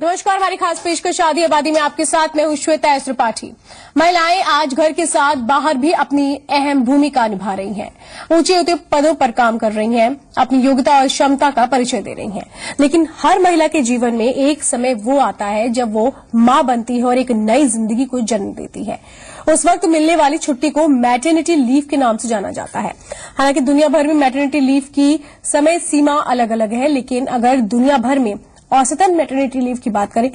नमस्कार, हमारी खास पेशकश शादी आबादी में आपके साथ मैं हूं श्वेता एस त्रिपाठी। महिलाएं आज घर के साथ बाहर भी अपनी अहम भूमिका निभा रही हैं, ऊंचे ऊंचे पदों पर काम कर रही हैं, अपनी योग्यता और क्षमता का परिचय दे रही हैं। लेकिन हर महिला के जीवन में एक समय वो आता है जब वो मां बनती है और एक नई जिंदगी को जन्म देती है। उस वक्त मिलने वाली छुट्टी को मैटरनिटी लीव के नाम से जाना जाता है। हालांकि दुनिया भर में मैटरनिटी लीव की समय सीमा अलग अलग है, लेकिन अगर दुनिया भर में औसतन मैटरनिटी लीव की बात करें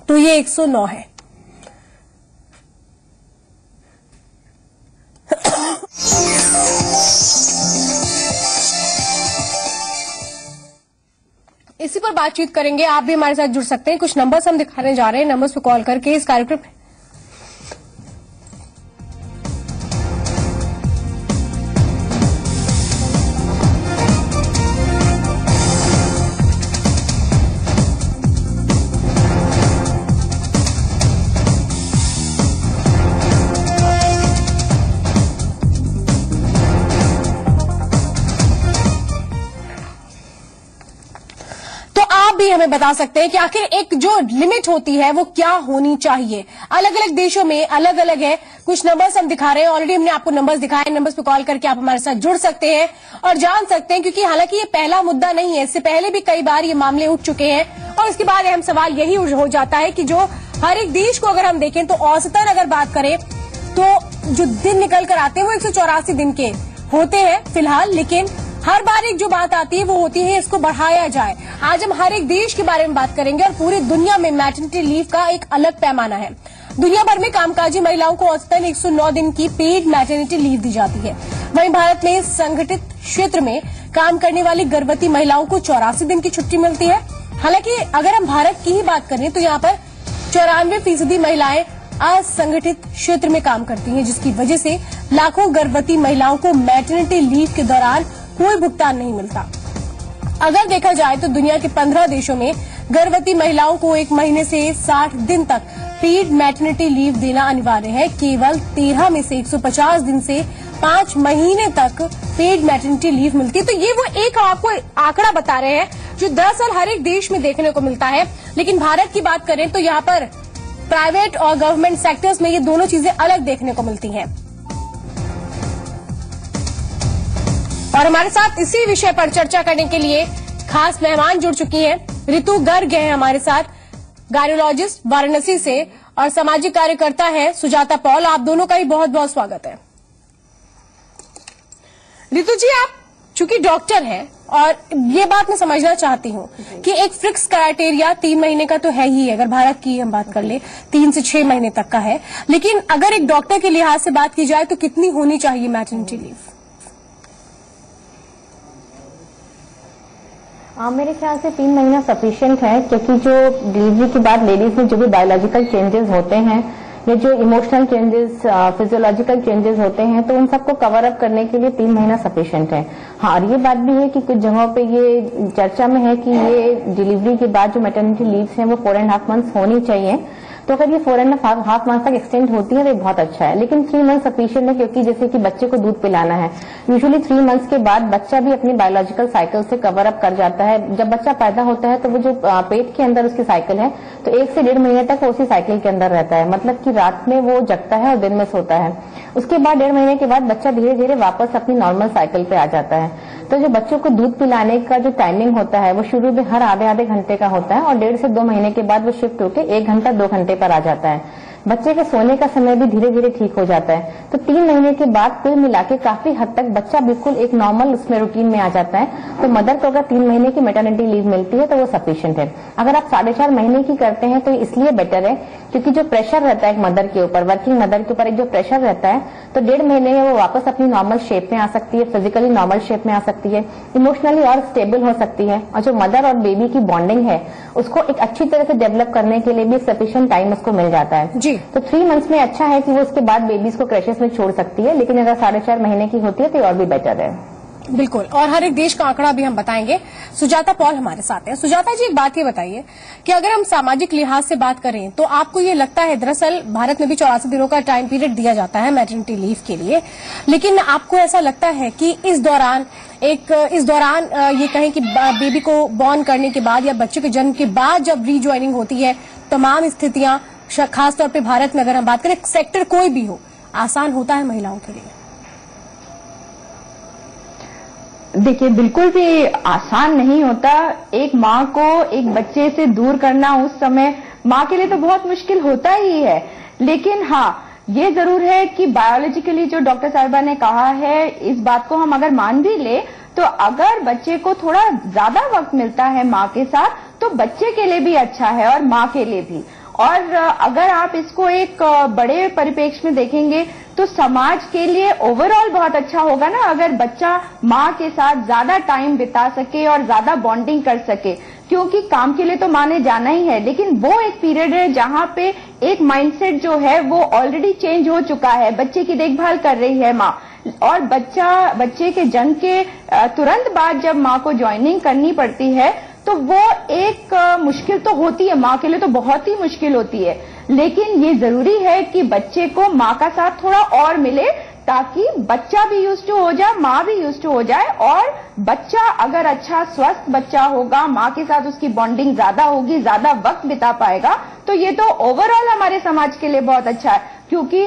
तो ये 109 है। इसी पर बातचीत करेंगे। आप भी हमारे साथ जुड़ सकते हैं। कुछ नंबर्स हम दिखाने जा रहे हैं, नंबर्स पे कॉल करके इस कार्यक्रम में भी हमें बता सकते हैं कि आखिर एक जो लिमिट होती है वो क्या होनी चाहिए। अलग अलग देशों में अलग अलग है। कुछ नंबर्स हम दिखा रहे हैं, ऑलरेडी हमने आपको नंबर्स दिखाए। नंबर्स पे कॉल करके आप हमारे साथ जुड़ सकते हैं और जान सकते हैं, क्योंकि हालांकि ये पहला मुद्दा नहीं है, इससे पहले भी कई बार ये मामले उठ चुके हैं। और इसके बाद अहम सवाल यही हो जाता है कि जो हर एक देश को अगर हम देखें तो औसतन अगर बात करें तो जो दिन निकल कर आते हैं वो 184 दिन के होते हैं फिलहाल, लेकिन हर बार एक जो बात आती है वो होती है इसको बढ़ाया जाए। आज हम हर एक देश के बारे में बात करेंगे और पूरी दुनिया में मैटरनिटी लीव का एक अलग पैमाना है। दुनिया भर में कामकाजी महिलाओं को औसतन 109 दिन की पेड मैटरनिटी लीव दी जाती है। वहीं भारत में संगठित क्षेत्र में काम करने वाली गर्भवती महिलाओं को 84 दिन की छुट्टी मिलती है। हालांकि अगर हम भारत की ही बात करें तो यहाँ पर 94% महिलाएं असंगठित क्षेत्र में काम करती हैं, जिसकी वजह से लाखों गर्भवती महिलाओं को मैटरनिटी लीव के दौरान कोई भुगतान नहीं मिलता। अगर देखा जाए तो दुनिया के 15 देशों में गर्भवती महिलाओं को 1 महीने से 60 दिन तक पेड मैटरनिटी लीव देना अनिवार्य है। केवल 13 में से 150 दिन से 5 महीने तक पेड मैटरनिटी लीव मिलती है। तो ये वो एक आपको आंकड़ा बता रहे हैं जो दरअसल हर एक देश में देखने को मिलता है। लेकिन भारत की बात करें तो यहाँ पर प्राइवेट और गवर्नमेंट सेक्टर्स में ये दोनों चीजें अलग देखने को मिलती हैं। और हमारे साथ इसी विषय पर चर्चा करने के लिए खास मेहमान जुड़ चुकी हैं। ऋतु गर्ग हैं हमारे साथ, गायनोलॉजिस्ट वाराणसी से, और सामाजिक कार्यकर्ता है सुजाता पॉल। आप दोनों का ही बहुत बहुत स्वागत है। ऋतु जी, आप चूंकि डॉक्टर हैं और ये बात मैं समझना चाहती हूँ कि एक फिक्स क्राइटेरिया 3 महीने का तो है ही, अगर भारत की हम बात कर ले 3 से 6 महीने तक का है, लेकिन अगर एक डॉक्टर के लिहाज से बात की जाए तो कितनी होनी चाहिए मैटरनिटी लीव? मेरे ख्याल से 3 महीना सफिशिएंट है, क्योंकि जो डिलीवरी के बाद लेडीज में जो भी बायोलॉजिकल चेंजेस होते हैं या जो इमोशनल चेंजेस, फिजियोलॉजिकल चेंजेस होते हैं, तो उन सबको कवर अप करने के लिए 3 महीना सफिशिएंट है। हाँ, और ये बात भी है कि कुछ जगहों पे ये चर्चा में है कि ये डिलीवरी के बाद जो मैटरनिटी लीव्स हैं वो 4.5 मंथ्स होनी चाहिए। तो अगर ये 4.5 मंथ तक एक्सटेंड होती है तो बहुत अच्छा है, लेकिन 3 मंथ सफिशिएंट है, क्योंकि जैसे कि बच्चे को दूध पिलाना है, यूजुअली 3 मंथ्स के बाद बच्चा भी अपनी बायोलॉजिकल साइकिल से कवर अप कर जाता है। जब बच्चा पैदा होता है तो वो जो पेट के अंदर उसकी साइकिल है तो 1 से 1.5 महीने तक वो उसी साइकिल के अंदर रहता है, मतलब कि रात में वो जगता है और दिन में सोता है। उसके बाद 1.5 महीने के बाद बच्चा धीरे धीरे वापस अपनी नॉर्मल साइकिल पे आ जाता है। तो जो बच्चों को दूध पिलाने का जो टाइमिंग होता है वो शुरू में हर आधे घंटे का होता है और 1.5 से 2 महीने के बाद वो शिफ्ट होकर 1 घंटा 2 घंटे पर आ जाता है। बच्चे के सोने का समय भी धीरे धीरे ठीक हो जाता है। तो 3 महीने के बाद कुल मिला के काफी हद तक बच्चा बिल्कुल एक नॉर्मल उसमें रूटीन में आ जाता है। तो मदर को अगर 3 महीने की मैटरनिटी लीव मिलती है तो वो सफिशिएंट है। अगर आप 4.5 महीने की करते हैं तो इसलिए बेटर है, क्योंकि जो प्रेशर रहता है एक मदर के ऊपर, वर्किंग मदर के ऊपर एक जो प्रेशर रहता है, तो 1.5 महीने में वो वापस अपनी नॉर्मल शेप में आ सकती है, फिजिकली नॉर्मल शेप में आ सकती है, इमोशनली और स्टेबल हो सकती है, और जो मदर और बेबी की बॉन्डिंग है उसको एक अच्छी तरह से डेवलप करने के लिए भी सफिशिएंट टाइम उसको मिल जाता है जी। तो 3 मंथ्स में अच्छा है कि वो उसके बाद बेबीज को क्रैशेस में छोड़ सकती है, लेकिन अगर 4.5 महीने की होती है तो और भी बेटर है। बिल्कुल, और हर एक देश का आंकड़ा भी हम बताएंगे। सुजाता पॉल हमारे साथ हैं। सुजाता जी, एक बात ये बताइए कि अगर हम सामाजिक लिहाज से बात करें तो आपको ये लगता है, दरअसल भारत में भी 84 दिनों का टाइम पीरियड दिया जाता है मैटरनिटी लीव के लिए, लेकिन आपको ऐसा लगता है कि इस दौरान ये कहें कि बेबी को बॉर्न करने के बाद या बच्चे के जन्म के बाद जब रीज्वाइनिंग होती है, तमाम स्थितियां खासतौर पर भारत में अगर हम बात करें, सेक्टर कोई भी हो, आसान होता है महिलाओं के लिए? देखिए, बिल्कुल भी आसान नहीं होता। एक माँ को एक बच्चे से दूर करना उस समय माँ के लिए तो बहुत मुश्किल होता ही है। लेकिन हाँ, ये जरूर है कि बायोलॉजिकली जो डॉक्टर साहिबा ने कहा है, इस बात को हम अगर मान भी ले तो अगर बच्चे को थोड़ा ज्यादा वक्त मिलता है माँ के साथ तो बच्चे के लिए भी अच्छा है और माँ के लिए भी। और अगर आप इसको एक बड़े परिप्रेक्ष्य में देखेंगे तो समाज के लिए ओवरऑल बहुत अच्छा होगा ना, अगर बच्चा माँ के साथ ज्यादा टाइम बिता सके और ज्यादा बॉन्डिंग कर सके। क्योंकि काम के लिए तो माँ ने जाना ही है, लेकिन वो एक पीरियड है जहाँ पे एक माइंडसेट जो है वो ऑलरेडी चेंज हो चुका है। बच्चे की देखभाल कर रही है माँ, और बच्चे के जन्म के तुरंत बाद जब माँ को ज्वाइनिंग करनी पड़ती है तो वो एक मुश्किल तो होती है, माँ के लिए तो बहुत ही मुश्किल होती है। लेकिन ये जरूरी है कि बच्चे को माँ का साथ थोड़ा और मिले, ताकि बच्चा भी यूज्ड टू हो जाए, माँ भी यूज्ड टू हो जाए। और बच्चा अगर अच्छा स्वस्थ बच्चा होगा, माँ के साथ उसकी बॉन्डिंग ज्यादा होगी, ज्यादा वक्त बिता पाएगा, तो ये तो ओवरऑल हमारे समाज के लिए बहुत अच्छा है। क्योंकि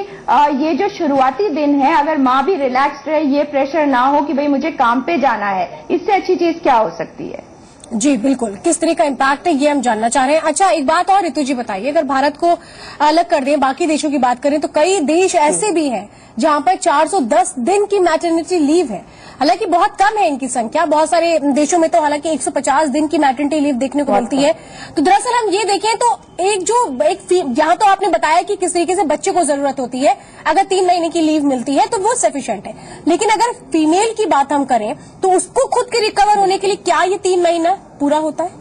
ये जो शुरुआती दिन है, अगर माँ भी रिलैक्स्ड रहे, ये प्रेशर ना हो कि भाई मुझे काम पे जाना है, इससे अच्छी चीज क्या हो सकती है। जी बिल्कुल, किस तरह का इम्पैक्ट है ये हम जानना चाह रहे हैं। अच्छा, एक बात और ऋतु जी बताइए, अगर भारत को अलग कर दें, बाकी देशों की बात करें तो कई देश ऐसे भी हैं जहां पर 410 दिन की मैटरनिटी लीव है। हालांकि बहुत कम है इनकी संख्या, बहुत सारे देशों में तो हालांकि 150 दिन की मैटरनिटी लीव देखने को मिलती है। तो दरअसल हम ये देखें तो यहाँ तो आपने बताया कि किस तरीके से बच्चे को जरूरत होती है, अगर 3 महीने की लीव मिलती है तो वो सफिशिएंट है। लेकिन अगर फीमेल की बात हम करें तो उसको खुद के रिकवर होने के लिए क्या ये 3 महीना पूरा होता है?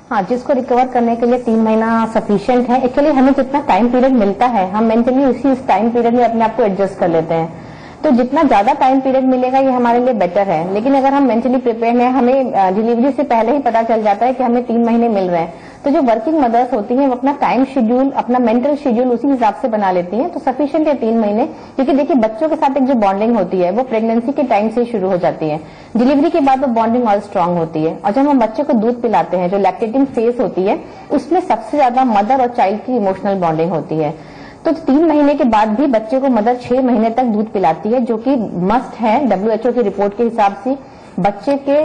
हाँ, जिसको रिकवर करने के लिए 3 महीना सफिशिएंट है। एक्चुअली हमें जितना टाइम पीरियड मिलता है, हम मेंटली उसी टाइम पीरियड में अपने आप को एडजस्ट कर लेते हैं। तो जितना ज्यादा टाइम पीरियड मिलेगा ये हमारे लिए बेटर है। लेकिन अगर हम मेंटली प्रिपेयर हैं, हमें डिलीवरी से पहले ही पता चल जाता है कि हमें 3 महीने मिल रहे हैं, तो जो वर्किंग मदर्स होती हैं वो अपना टाइम शेड्यूल, अपना मेंटल शेड्यूल उसी हिसाब से बना लेती हैं। तो सफिशिएंट है 3 महीने, क्योंकि देखिए बच्चों के साथ एक जो बॉन्डिंग होती है वो प्रेगनेंसी के टाइम से शुरू हो जाती है। डिलीवरी के बाद वो बॉन्डिंग और स्ट्रांग होती है। और जब हम बच्चे को दूध पिलाते हैं, जो लैक्टेटिंग फेज होती है, उसमें सबसे ज्यादा मदर और चाइल्ड की इमोशनल बॉन्डिंग होती है। तो 3 महीने के बाद भी बच्चे को मदर 6 महीने तक दूध पिलाती है, जो कि मस्ट है। WHO की रिपोर्ट के हिसाब से बच्चे के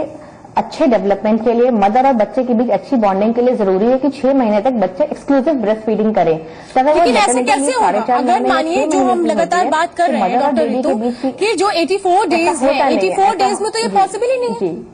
अच्छे डेवलपमेंट के लिए, मदर और बच्चे के बीच अच्छी बॉन्डिंग के लिए जरूरी है कि 6 महीने तक बच्चे एक्सक्लूसिव ब्रेस्ट फीडिंग करें। लेकिन ऐसे कैसे होगा? अगर मानिए जो हम लगातार बात कर रहे हैं डॉक्टर ऋतु कि जो 84 डेज है, 84 डेज में तो ये पॉसिबल ही नहीं है।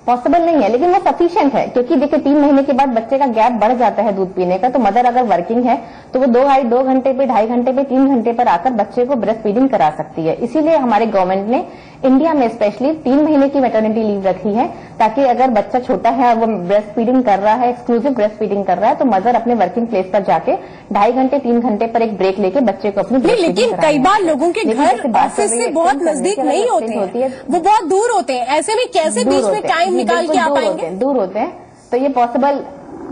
पॉसिबल नहीं है, लेकिन वो सफिशिएंट है। क्योंकि देखिए 3 महीने के बाद बच्चे का गैप बढ़ जाता है दूध पीने का। तो मदर अगर वर्किंग है तो वो 2 घंटे पे, 2.5 घंटे पे, 3 घंटे पर आकर बच्चे को ब्रेस्ट फीडिंग करा सकती है। इसीलिए हमारे गवर्नमेंट ने इंडिया में स्पेशली 3 महीने की मैटरनिटी लीव रखी है, ताकि अगर बच्चा छोटा है, वो ब्रेस्ट फीडिंग कर रहा है, एक्सक्लूसिव ब्रेस्ट फीडिंग कर रहा है, तो मदर अपने वर्किंग प्लेस पर जाके 2.5 घंटे, 3 घंटे पर एक ब्रेक लेके बच्चे को अपनी ब्रेस्ट फीडिंग लेकिन कई बार लोगों के घर ऑफिस से बहुत नजदीक नहीं होते हैं, वो बहुत दूर होते हैं। ऐसे में कैसे बीच में टाइम निकाल के आ पाएंगे? दूर होते हैं, तो ये पॉसिबल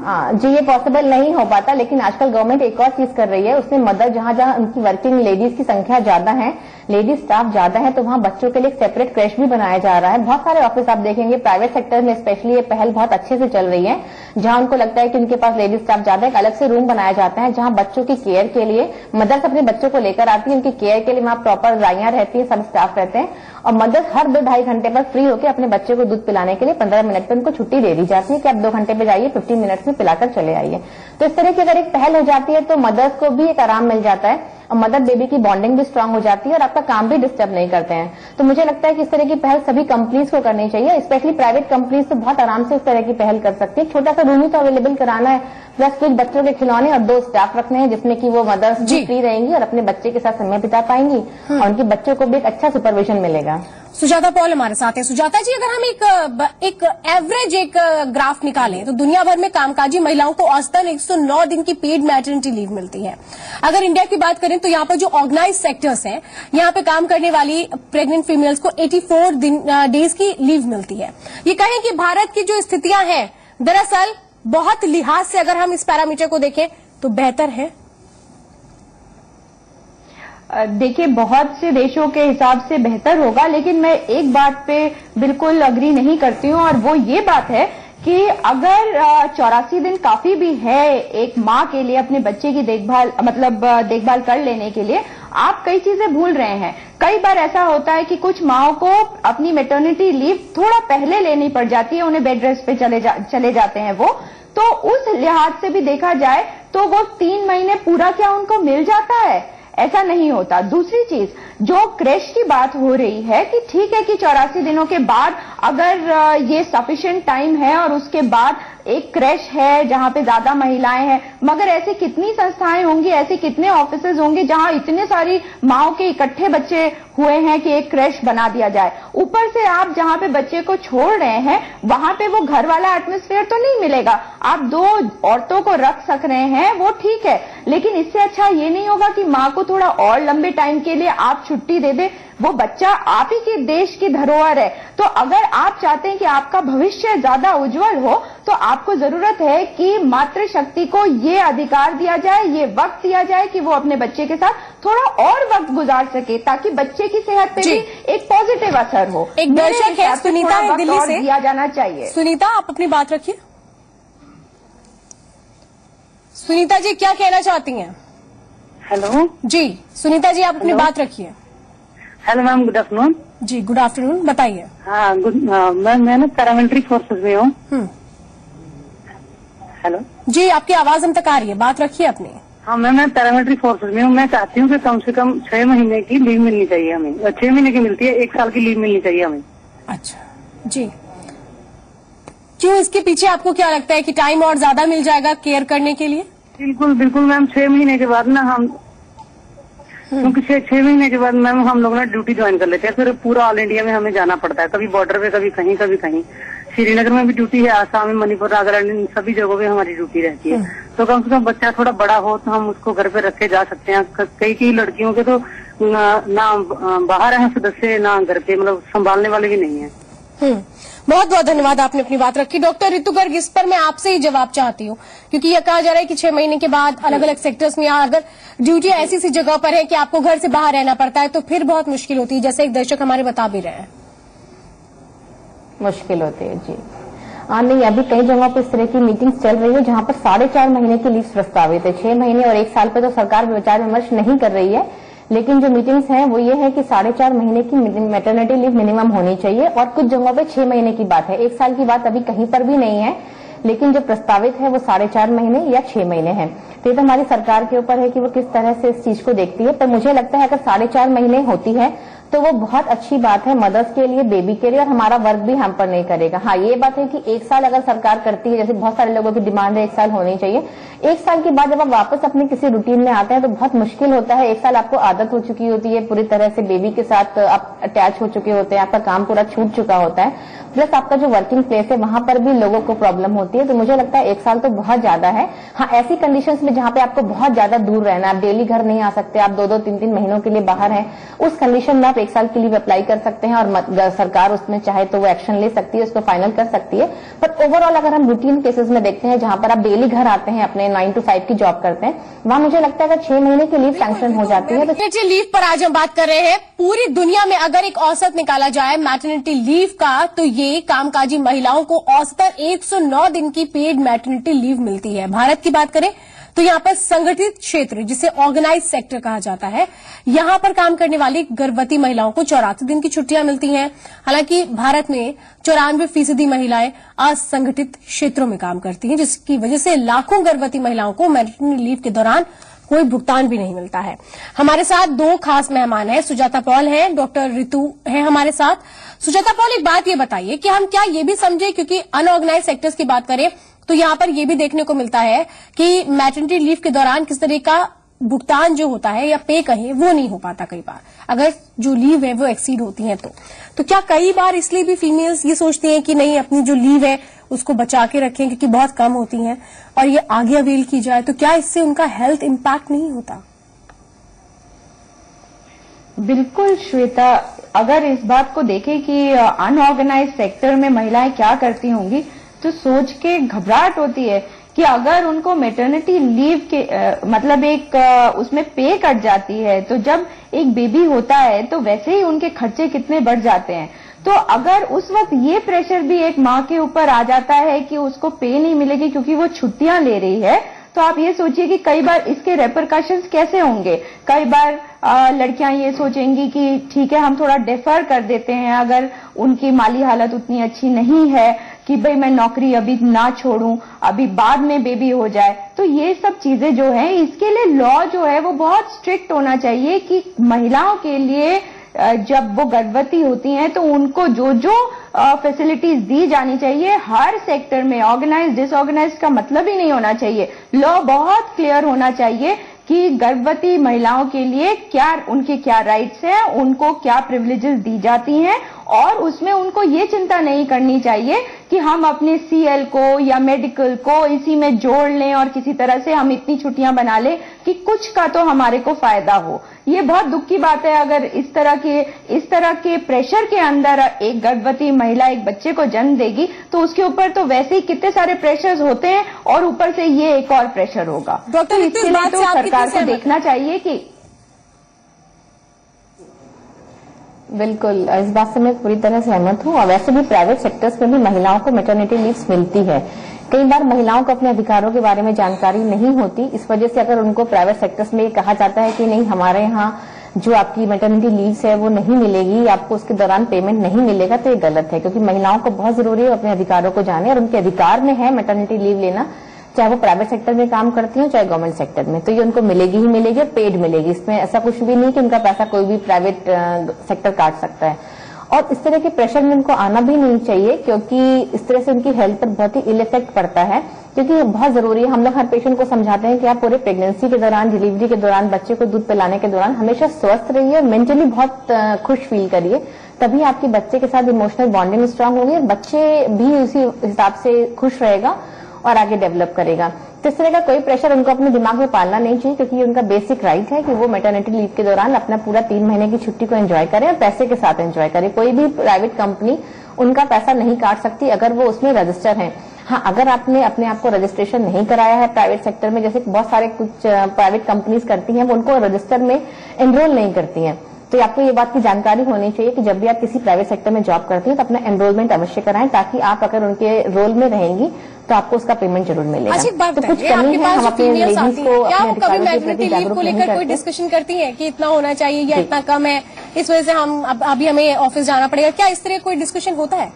जी ये पॉसिबल नहीं हो पाता। लेकिन आजकल गवर्नमेंट एक और चीज कर रही है, उसने मदर जहां जहां उनकी वर्किंग लेडीज की संख्या ज्यादा है, लेडीज स्टाफ ज्यादा है, तो वहां बच्चों के लिए सेपरेट क्रेश भी बनाया जा रहा है। बहुत सारे ऑफिस आप देखेंगे प्राइवेट सेक्टर में स्पेशली ये पहल बहुत अच्छे से चल रही है। जहां उनको लगता है कि उनके पास लेडीज स्टाफ ज्यादा है, अलग से रूम बनाया जाता है जहां बच्चों की केयर के लिए मदर्स अपने बच्चों को लेकर आती है, उनकी केयर के लिए वहां प्रॉपर राइयां रहती है, सब स्टाफ रहते हैं, और मदर हर 2-2.5 घंटे पर फ्री होकर अपने बच्चे को दूध पिलाने के लिए 15 मिनट पर उनको छुट्टी दे दी जाती है कि आप 2 घंटे पे जाइए, 15 मिनट्स में पिलाकर चले आइए। तो इस तरह की अगर एक पहल हो जाती है तो मदर्स को भी एक आराम मिल जाता है। मदर बेबी की बॉन्डिंग भी स्ट्रांग हो जाती है और आपका काम भी डिस्टर्ब नहीं करते हैं। तो मुझे लगता है कि इस तरह की पहल सभी कंपनीज को करनी चाहिए, स्पेशली प्राइवेट कंपनीज तो बहुत आराम से इस तरह की पहल कर सकती है। छोटा सा रूम ही तो अवेलेबल कराना है, प्लस कुछ बच्चों के खिलौने और 2 स्टाफ रखने हैं जिसमें कि वो मदर्स भी फ्री रहेंगी और अपने बच्चे के साथ समय बिता पाएंगी और उनके बच्चों को भी एक अच्छा सुपरविजन मिलेगा। सुजाता पॉल हमारे साथ है। सुजाता जी, अगर हम एक एवरेज एक ग्राफ निकालें तो दुनिया भर में कामकाजी महिलाओं को औसतन 109 दिन की पेड मैटरनिटी लीव मिलती है। अगर इंडिया की बात करें तो यहाँ पर जो ऑर्गेनाइज सेक्टर्स हैं, यहाँ पे काम करने वाली प्रेग्नेंट फीमेल्स को 84 डेज की लीव मिलती है। ये कहें कि भारत की जो स्थितियां हैं दरअसल बहुत लिहाज से अगर हम इस पैरामीटर को देखें तो बेहतर है। देखिए, बहुत से देशों के हिसाब से बेहतर होगा, लेकिन मैं एक बात पे बिल्कुल अग्री नहीं करती हूँ और वो ये बात है कि अगर 84 दिन काफी भी है एक माँ के लिए अपने बच्चे की देखभाल कर लेने के लिए, आप कई चीजें भूल रहे हैं। कई बार ऐसा होता है कि कुछ माओं को अपनी मैटरनिटी लीव थोड़ा पहले लेनी पड़ जाती है, उन्हें बेड रेस्ट पे चले जाते हैं वो, तो उस लिहाज से भी देखा जाए तो वो 3 महीने पूरा क्या उनको मिल जाता है? ऐसा नहीं होता। दूसरी चीज, जो क्रैश की बात हो रही है कि ठीक है कि 84 दिनों के बाद अगर ये सफिशिएंट टाइम है और उसके बाद एक क्रैश है जहां पे ज्यादा महिलाएं हैं, मगर ऐसी कितनी संस्थाएं होंगी, ऐसे कितने ऑफिसेज होंगे जहां इतने सारी माओं के इकट्ठे बच्चे हुए हैं कि एक क्रैश बना दिया जाए। ऊपर से आप जहां पे बच्चे को छोड़ रहे हैं वहां पे वो घर वाला एटमॉस्फेयर तो नहीं मिलेगा। आप 2 औरतों को रख सक रहे हैं, वो ठीक है, लेकिन इससे अच्छा ये नहीं होगा कि माँ को थोड़ा और लंबे टाइम के लिए आप छुट्टी दे दे। वो बच्चा आप ही के देश की धरोहर है, तो अगर आप चाहते हैं कि आपका भविष्य ज्यादा उज्जवल हो तो आपको जरूरत है कि मातृशक्ति को ये अधिकार दिया जाए, ये वक्त दिया जाए कि वो अपने बच्चे के साथ थोड़ा और वक्त गुजार सके, ताकि बच्चे की सेहत पे भी एक पॉजिटिव असर हो। एक दर्शक है सुनीता है दिल्ली से, दिया जाना चाहिए। सुनीता, आप अपनी बात रखिए। सुनीता जी, क्या कहना चाहती हैं? हेलो जी सुनीता जी, आप अपनी बात रखिए। Hello ma'am, good afternoon. जी गुड आफ्टरनून, बताइए। हाँ, मैं ना पैरामिलिट्री फोर्सेस में हूँ। हेलो जी, आपकी आवाज हम तक आ रही है, बात रखिए अपनी। हाँ मैं पैरामिलिट्री फोर्सेस में हूँ। मैं चाहती हूँ कि कम से कम 6 महीने की लीव मिलनी चाहिए हमें। 6 महीने की मिलती है, 1 साल की लीव मिलनी चाहिए हमें। अच्छा जी, क्यों? इसके पीछे आपको क्या लगता है कि टाइम और ज्यादा मिल जाएगा केयर करने के लिए? बिल्कुल बिल्कुल मैम, 6 महीने के बाद ना हम, क्योंकि 6 महीने के बाद मैम हम लोग ना ड्यूटी ज्वाइन कर लेते हैं, फिर पूरा ऑल इंडिया में हमें जाना पड़ता है, कभी बॉर्डर पे, कभी कहीं कभी कहीं। श्रीनगर में भी ड्यूटी है, आसाम में, मणिपुर, नागालैंड, इन सभी जगहों पे हमारी ड्यूटी रहती है। तो कम से कम बच्चा थोड़ा बड़ा हो तो हम उसको घर पे रखे जा सकते हैं। कई लड़कियों के तो ना बाहर है सदस्य, ना घर पे मतलब संभालने वाले भी नहीं है। बहुत बहुत धन्यवाद, आपने अपनी बात रखी। डॉक्टर रितु गर्ग, इस पर मैं आपसे ही जवाब चाहती हूँ, क्योंकि यह कहा जा रहा है कि 6 महीने के बाद अलग अलग सेक्टर्स में अगर ड्यूटी ऐसी सी जगह पर है कि आपको घर से बाहर रहना पड़ता है तो फिर बहुत मुश्किल होती है, जैसे एक दर्शक हमारे बता भी रहे हैं। मुश्किल होती है जी। नहीं, अभी कई जगहों पर इस तरह की मीटिंग्स चल रही है जहां पर 4.5 महीने की लीव प्रस्तावित है। 6 महीने और 1 साल पे तो सरकार विचार विमर्श नहीं कर रही है, लेकिन जो मीटिंग्स हैं वो ये है कि 4.5 महीने की मैटरनिटी लीव मिनिमम होनी चाहिए और कुछ जगहों पे 6 महीने की बात है। 1 साल की बात अभी कहीं पर भी नहीं है, लेकिन जो प्रस्तावित है वो 4.5 महीने या 6 महीने है। तो ये तो हमारी सरकार के ऊपर है कि वो किस तरह से इस चीज को देखती है, पर मुझे लगता है अगर 4.5 महीने होती है तो वो बहुत अच्छी बात है मदर्स के लिए, बेबी के लिए, और हमारा वर्क भी हैम्पर नहीं करेगा। हाँ, ये बात है कि 1 साल अगर सरकार करती है, जैसे बहुत सारे लोगों की डिमांड है 1 साल होनी चाहिए, 1 साल के बाद जब आप वापस अपने किसी रूटीन में आते हैं तो बहुत मुश्किल होता है। 1 साल आपको आदत हो चुकी होती है, पूरी तरह से बेबी के साथ आप अटैच हो चुके होते हैं, आपका काम पूरा छूट चुका होता है, प्लस आपका जो वर्किंग प्लेस है वहां पर भी लोगों को प्रॉब्लम होती है। तो मुझे लगता है 1 साल तो बहुत ज्यादा है। हाँ, ऐसी कंडीशंस में जहां पे आपको बहुत ज्यादा दूर रहना, आप डेली घर नहीं आ सकते, आप 2-2, 3-3 महीनों के लिए बाहर हैं, उस कंडीशन में आप 1 साल के लिए अप्लाई कर सकते हैं और सरकार उसमें चाहे तो वो एक्शन ले सकती है, उसको फाइनल कर सकती है। पर ओवरऑल अगर हम रूटीन केसेस में देखते हैं जहां पर आप डेली घर आते हैं, अपने 9 to 5 की जॉब करते हैं, वहां मुझे लगता है अगर 6 महीने की लीव सैंक्शन हो जाती है तो लीव पर आज हम बात कर रहे हैं। पूरी दुनिया में अगर एक औसत निकाला जाए मैटरनिटी लीव का तो ये कामकाजी महिलाओं को औसतन 109 दिन की पेड मैटरनिटी लीव मिलती है। भारत की बात करें तो यहाँ पर संगठित क्षेत्र, जिसे ऑर्गेनाइज सेक्टर कहा जाता है, यहाँ पर काम करने वाली गर्भवती महिलाओं को 84 दिन की छुट्टियां मिलती हैं। हालांकि भारत में 94% महिलाएं असंगठित क्षेत्रों में काम करती हैं, जिसकी वजह से लाखों गर्भवती महिलाओं को मैटरनिटी लीव के दौरान कोई भुगतान भी नहीं मिलता है। हमारे साथ दो खास मेहमान हैं, सुजाता पॉल हैं, डॉक्टर ऋतु हैं हमारे साथ। सुजाता पॉल, एक बात ये बताइए कि हम क्या ये भी समझे, क्योंकि अनऑर्गेनाइज सेक्टर्स की बात करें तो यहाँ पर ये भी देखने को मिलता है कि मैटरनिटी लीव के दौरान किस तरह का भुगतान जो होता है या पे कहें वो नहीं हो पाता कई बार, अगर जो लीव है वो एक्सीड होती है तो क्या कई बार इसलिए भी फीमेल्स ये सोचती हैं कि नहीं, अपनी जो लीव है उसको बचा के रखें क्योंकि बहुत कम होती हैं और ये आगे अवेल की जाए, तो क्या इससे उनका हेल्थ इम्पैक्ट नहीं होता? बिल्कुल श्वेता, अगर इस बात को देखें कि अनऑर्गेनाइज सेक्टर में महिलाएं क्या करती होंगी तो सोच के घबराहट होती है कि अगर उनको मैटरनिटी लीव के मतलब एक उसमें पे कट जाती है तो जब एक बेबी होता है तो वैसे ही उनके खर्चे कितने बढ़ जाते हैं। तो अगर उस वक्त ये प्रेशर भी एक माँ के ऊपर आ जाता है कि उसको पे नहीं मिलेगी क्योंकि वो छुट्टियां ले रही है, तो आप ये सोचिए कि कई बार इसके रेपरकशंस कैसे होंगे। कई बार लड़कियां ये सोचेंगी कि ठीक है, हम थोड़ा डिफर कर देते हैं अगर उनकी माली हालत उतनी अच्छी नहीं है कि भाई मैं नौकरी अभी ना छोड़ूं, अभी बाद में बेबी हो जाए। तो ये सब चीजें जो है, इसके लिए लॉ जो है वो बहुत स्ट्रिक्ट होना चाहिए कि महिलाओं के लिए जब वो गर्भवती होती हैं तो उनको जो जो फैसिलिटीज दी जानी चाहिए हर सेक्टर में, ऑर्गेनाइज डिसऑर्गेनाइज का मतलब ही नहीं होना चाहिए। लॉ बहुत क्लियर होना चाहिए कि गर्भवती महिलाओं के लिए क्या उनके क्या राइट्स हैं, उनको क्या प्रिविलेजेस दी जाती हैं, और उसमें उनको ये चिंता नहीं करनी चाहिए कि हम अपने सीएल को या मेडिकल को इसी में जोड़ लें और किसी तरह से हम इतनी छुट्टियां बना लें कि कुछ का तो हमारे को फायदा हो। ये बहुत दुख की बात है अगर इस तरह के प्रेशर के अंदर एक गर्भवती महिला एक बच्चे को जन्म देगी तो उसके ऊपर तो वैसे ही कितने सारे प्रेशर्स होते हैं और ऊपर से ये एक और प्रेशर होगा। डॉक्टर, तो इसके लिए तो सरकार को देखना चाहिए कि बिल्कुल, इस बात से मैं पूरी तरह सहमत हूँ। और वैसे भी प्राइवेट सेक्टर्स में भी महिलाओं को मैटरनिटी लीव्स मिलती है। कई बार महिलाओं को अपने अधिकारों के बारे में जानकारी नहीं होती, इस वजह से अगर उनको प्राइवेट सेक्टर्स में कहा जाता है कि नहीं, हमारे यहाँ जो आपकी मैटरनिटी लीव्स है वो नहीं मिलेगी, आपको उसके दौरान पेमेंट नहीं मिलेगा, तो ये गलत है। क्योंकि महिलाओं को बहुत जरूरी है अपने अधिकारों को जाने और उनके अधिकार में है मैटरनिटी लीव लेना, चाहे वो प्राइवेट सेक्टर में काम करती हो चाहे गवर्नमेंट सेक्टर में, तो ये उनको मिलेगी ही मिलेगी और पेड मिलेगी। इसमें ऐसा कुछ भी नहीं कि उनका पैसा कोई भी प्राइवेट सेक्टर काट सकता है। और इस तरह के प्रेशर में उनको आना भी नहीं चाहिए क्योंकि इस तरह से उनकी हेल्थ पर बहुत ही इल इफेक्ट पड़ता है। क्योंकि बहुत जरूरी है, हम लोग हर पेशेंट को समझाते हैं कि आप पूरे प्रेगनेंसी के दौरान, डिलीवरी के दौरान, बच्चे को दूध पिलाने के दौरान हमेशा स्वस्थ रहिए और मेंटली बहुत खुश फील करिए, तभी आपके बच्चे के साथ इमोशनल बॉन्डिंग स्ट्रांग होगी और बच्चे भी उसी हिसाब से खुश रहेगा और आगे डेवलप करेगा। तो इस तरह का कोई प्रेशर उनको अपने दिमाग में पालना नहीं चाहिए क्योंकि ये उनका बेसिक राइट है कि वो मैटरनिटी लीव के दौरान अपना पूरा 3 महीने की छुट्टी को एंजॉय करें और पैसे के साथ एंजॉय करें। कोई भी प्राइवेट कंपनी उनका पैसा नहीं काट सकती अगर वो उसमें रजिस्टर है। हाँ, अगर आपने अपने आप को रजिस्ट्रेशन नहीं कराया है प्राइवेट सेक्टर में, जैसे बहुत सारे कुछ प्राइवेट कंपनीज करती हैं, वो उनको रजिस्टर में एनरोल नहीं करती हैं, तो आपको ये बात की जानकारी होनी चाहिए कि जब भी आप किसी प्राइवेट सेक्टर में जॉब करती हैं तो अपना एनरोलमेंट अवश्य कराएं, ताकि आप अगर उनके रोल में रहेंगी तो आपको उसका पेमेंट जरूर मिलेगा। अच्छी बात तो कुछ कमी है, हम अपने लेडीज को अपने अधिकारों के प्रति जागरूक नहीं करते। कोई डिस्कशन करती है कि इतना होना चाहिए या इतना कम है, इस वजह से हम अभी हमें ऑफिस जाना पड़ेगा, क्या इस तरह कोई डिस्कशन होता है?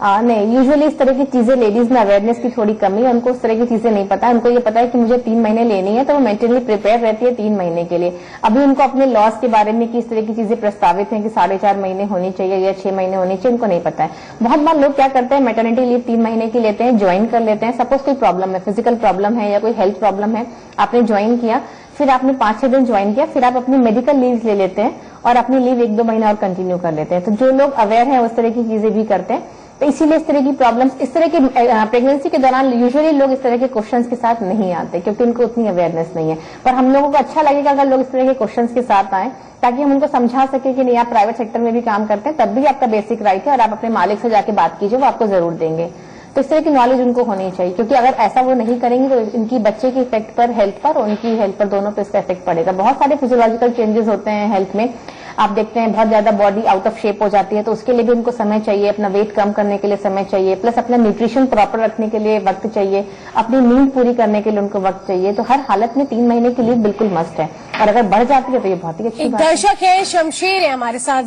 नहीं, यूजुअली इस तरह की चीजें लेडीज में अवेयरनेस की थोड़ी कमी है, उनको उस तरह की चीजें नहीं पता है। उनको ये पता है कि मुझे 3 महीने लेनी है, तो वो मेंटली प्रिपेयर रहती है 3 महीने के लिए। अभी उनको अपने लॉस के बारे में कि इस तरह की चीजें प्रस्तावित हैं कि 4.5 महीने होनी चाहिए या 6 महीने होनी चाहिए, उनको नहीं पता है। बहुत बार लोग क्या करते हैं, मैटरनिटी लीव 3 महीने की लेते हैं, ज्वाइन कर लेते हैं। सपोज कोई प्रॉब्लम है, फिजिकल प्रॉब्लम है या कोई हेल्थ प्रॉब्लम है, आपने ज्वाइन किया, फिर आपने 5-6 दिन ज्वाइन किया, फिर आप अपनी मेडिकल लीव ले लेते हैं और अपनी लीव 1-2 महीना और कंटिन्यू कर लेते हैं। तो जो लोग अवेयर हैं उस तरह की चीजें भी करते हैं, तो इसीलिए इस तरह की प्रॉब्लम्स, इस तरह की प्रेगनेंसी के दौरान यूजुअली लोग इस तरह के क्वेश्चंस के साथ नहीं आते क्योंकि उनको उतनी अवेयरनेस नहीं है। पर हम लोगों को अच्छा लगेगा अगर लोग इस तरह के क्वेश्चंस के साथ आए, ताकि हम उनको समझा सके कि नहीं, आप प्राइवेट सेक्टर में भी काम करते हैं, तब भी आपका बेसिक राइट है और आप अपने मालिक से जाके बात कीजिए, वो आपको जरूर देंगे। तो इस तरह की नॉलेज उनको होनी चाहिए, क्योंकि अगर ऐसा वो नहीं करेंगे तो इनकी बच्चे की इफेक्ट पर, हेल्थ पर, उनकी हेल्थ पर, दोनों पर इसका इफेक्ट पड़ेगा। बहुत सारे फिजियोलॉजिकल चेंजेस होते हैं हेल्थ में, आप देखते हैं बहुत ज्यादा बॉडी आउट ऑफ शेप हो जाती है, तो उसके लिए भी उनको समय चाहिए, अपना वेट कम करने के लिए समय चाहिए, प्लस अपना न्यूट्रिशन प्रॉपर रखने के लिए वक्त चाहिए, अपनी नींद पूरी करने के लिए उनको वक्त चाहिए। तो हर हालत में 3 महीने की लीव बिल्कुल मस्ट है, और अगर बढ़ जाती है तो ये बहुत ही अच्छी बात है। दर्शक है शमशेर है हमारे साथ,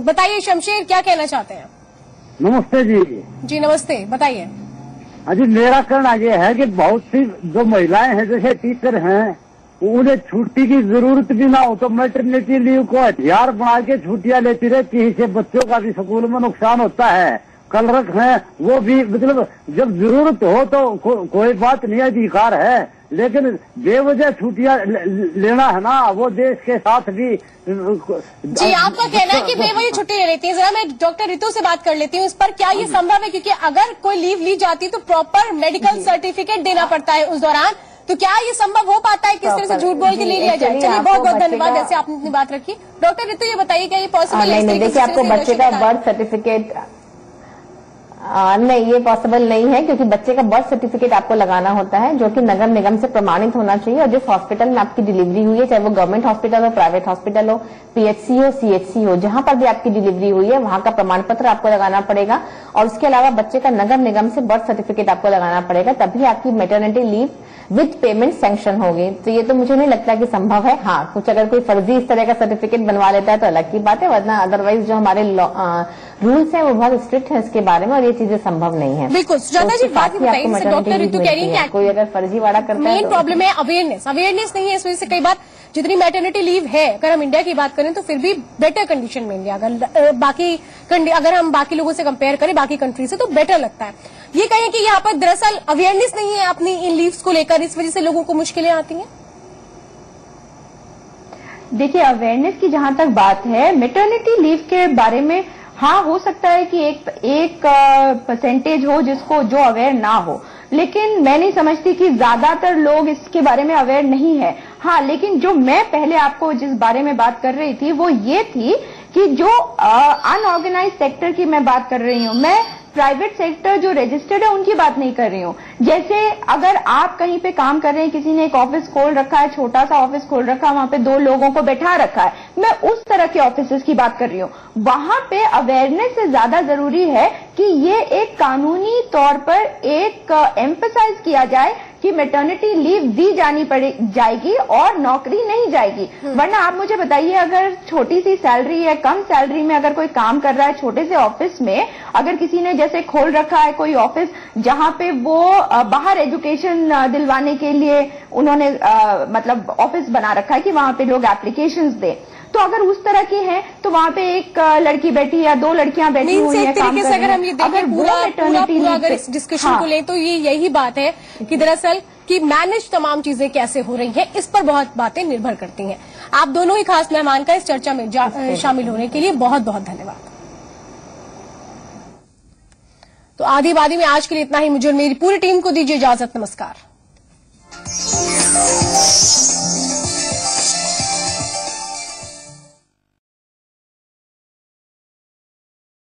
बताइए शमशेर क्या कहना चाहते हैं? नमस्ते जी। जी नमस्ते, बताइए। अजी मेरा कहना ये है कि बहुत सी जो महिलाएं हैं जैसे टीचर हैं, उन्हें छुट्टी की जरूरत भी ना हो तो मैटरनिटी लीव को हथियार बना के छुट्टियां लेती रहती है। इससे बच्चों का भी स्कूल में नुकसान होता है। कलरक है वो भी मतलब जब जरूरत हो तो कोई बात नहीं, अधिकार है, लेकिन बेवजह छुट्टियां लेना है ना, वो देश के साथ भी। जी, आपका कहना है कि बेवजह छुट्टी ले लेती है। जरा मैं डॉक्टर रितु से बात कर लेती हूँ इस पर, क्या ये संभव है? क्योंकि अगर कोई लीव ली जाती तो प्रॉपर मेडिकल सर्टिफिकेट देना पड़ता है उस दौरान, तो क्या ये संभव हो पाता है? किस तरह से झूठ बोल के ले लिया जाए? चलिए, बहुत बहुत धन्यवाद जैसे आपने अपनी बात रखी। डॉक्टर रितु ये बताइए, क्या ये पॉसिबल है? देखिए, आपको बच्चे का बर्थ सर्टिफिकेट नहीं, ये पॉसिबल नहीं है, क्योंकि बच्चे का बर्थ सर्टिफिकेट आपको लगाना होता है, जो कि नगर निगम से प्रमाणित होना चाहिए। और जिस हॉस्पिटल में आपकी डिलीवरी हुई है, चाहे वो गवर्नमेंट हॉस्पिटल हो, प्राइवेट हॉस्पिटल हो, पीएचसी हो, सीएचसी हो, जहां पर भी आपकी डिलीवरी हुई है वहां का प्रमाण पत्र आपको लगाना पड़ेगा। और उसके अलावा बच्चे का नगर निगम से बर्थ सर्टिफिकेट आपको लगाना पड़ेगा, तभी आपकी maternity leave with payment sanction होगी। तो ये तो मुझे नहीं लगता कि संभव है। हाँ, कुछ अगर कोई फर्जी इस तरह का सर्टिफिकेट बनवा लेता है तो अलग की बात है, वरना अदरवाइज जो हमारे रूल्स हैं वो बहुत स्ट्रिक्ट हैं इसके बारे में, और ये चीजें संभव नहीं है। बिल्कुल, सुजाता जी बात बताइए। डॉक्टर रितु कह रही है कोई अगर फर्जीवाड़ा करता है, मेन प्रॉब्लम है अवेयरनेस नहीं है। इस वजह से कई बार जितनी मैटरनिटी लीव है, अगर हम इंडिया की बात करें तो फिर भी बेटर कंडीशन में इंडिया, अगर हम बाकी लोगों से कंपेयर करें बाकी कंट्री से, तो बेटर लगता है। ये कहें कि यहाँ पर दरअसल अवेयरनेस नहीं है अपनी इन लीव्स को लेकर, इस वजह से लोगों को मुश्किलें आती हैं। देखिए, अवेयरनेस की जहां तक बात है, मैटरनिटी लीव के बारे में हाँ, हो सकता है कि एक परसेंटेज हो जिसको जो अवेयर ना हो, लेकिन मैं नहीं समझती कि ज्यादातर लोग इसके बारे में अवेयर नहीं है। हाँ, लेकिन जो मैं पहले आपको जिस बारे में बात कर रही थी वो ये थी कि जो अनऑर्गेनाइज सेक्टर की मैं बात कर रही हूँ, मैं प्राइवेट सेक्टर जो रजिस्टर्ड है उनकी बात नहीं कर रही हूँ। जैसे अगर आप कहीं पे काम कर रहे हैं, किसी ने एक ऑफिस खोल रखा है, छोटा सा ऑफिस खोल रखा है, वहां पे 2 लोगों को बैठा रखा है, मैं उस तरह के ऑफिसेस की बात कर रही हूँ। वहां पे अवेयरनेस से ज्यादा जरूरी है कि ये एक कानूनी तौर पर एक एम्फसाइज किया जाए कि मैटरनिटी लीव दी जाएगी और नौकरी नहीं जाएगी। वरना आप मुझे बताइए, अगर छोटी सी सैलरी है, कम सैलरी में अगर कोई काम कर रहा है छोटे से ऑफिस में, अगर किसी ने जैसे खोल रखा है कोई ऑफिस जहां पे वो बाहर एजुकेशन दिलवाने के लिए उन्होंने मतलब ऑफिस बना रखा है कि वहां पे लोग एप्लीकेशंस दे, तो अगर उस तरह की है तो वहां पे एक लड़की बैठी या 2 लड़कियां बैठी हुई है काम कर रही हैं। अगर हम ये देखें पूरा अगर इस डिस्कशन को लें तो ये यही बात है कि दरअसल कि मैनेज तमाम चीजें कैसे हो रही हैं, इस पर बहुत बातें निर्भर करती हैं। आप दोनों ही खास मेहमान का इस चर्चा में शामिल होने के लिए बहुत बहुत धन्यवाद। तो आधी बादी में आज के लिए इतना ही। मुझे और मेरी पूरी टीम को दीजिए इजाजत। नमस्कार।